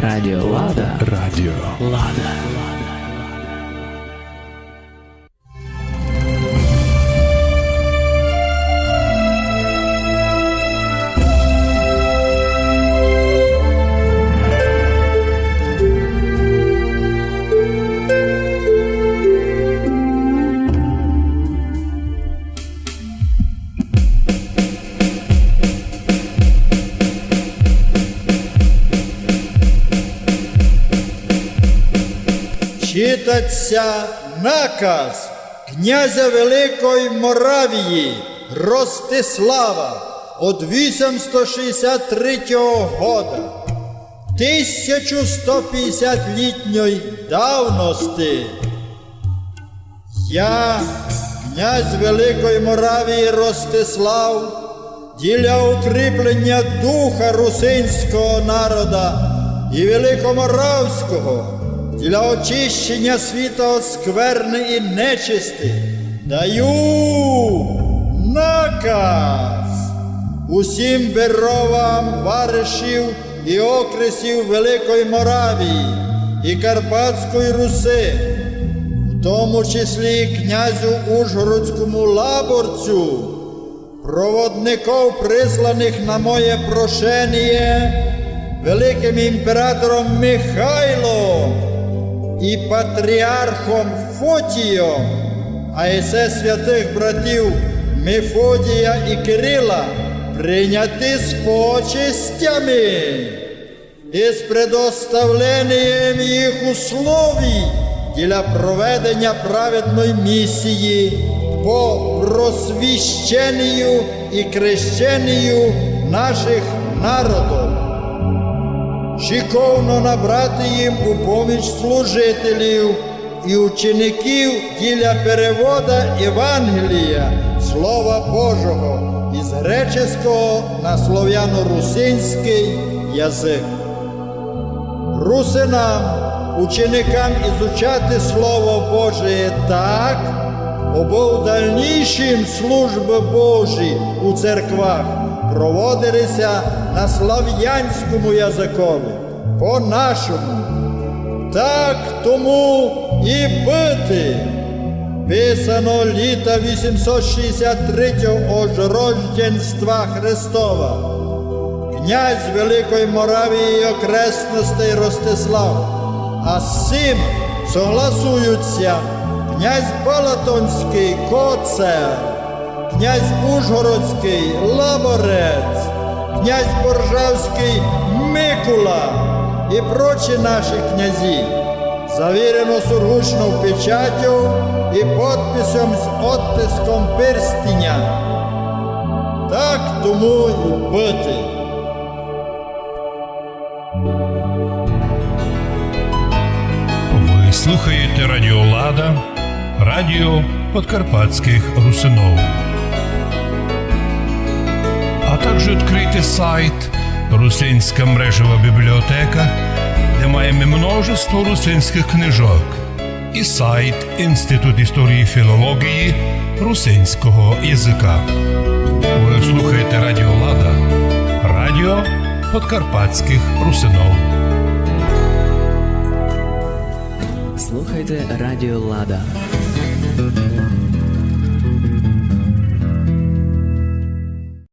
Радіо Лада. Радіо Лада. Читаться наказ князя Великої Моравії Ростислава от 863 года 1150-літньої давності. Я, князь Великої Моравії Ростислав, для укріплення духа русинського народа і великоморавського, для очищення світа від скверни і нечисти, даю наказ усім беровам варишів і окресів Великої Моравії і Карпатської Руси, в тому числі і князю Ужгородському Лаборцю, проводників, присланих на моє прошення великим імператором Михайлом і патріархом Фотієм, а есе святих братів Мефодія і Кирила, прийняти з почестями і з предоставленням їх условій для проведення праведної місії по просвіщенню і крещенню наших народів. Шиковно набрати їм у поміч служителів і учеників для перевода Євангелія, Слова Божого, із греческого на слов'яно-русинський язик. Русинам, ученикам ізучати Слово Боже так, або в дальнішим служби Божі у церквах проводилися на слав'янському язикові, по-нашому. Так тому і бити. Писано літа 863-го ож рожденства Христова. Князь Великої Моравії і окресностей Ростислав. А з цим согласуються князь Балатонський Коцер, князь Ужгородський Лаборець, князь Боржавський Микула і прочі наші князі. Завірено сургучною печаттю і підписом з оттиском перстеня. Так тому і бити. Ви слухаєте Радіо Лада, радіо подкарпатських русинов. А також відкрийте сайт «Русинська мережева бібліотека», де маємо множество русинських книжок, і сайт Інститут історії і філології русинського язика. Ви слухаєте Радіо Лада, радіо подкарпатських русинов. Слухайте Радіо Лада.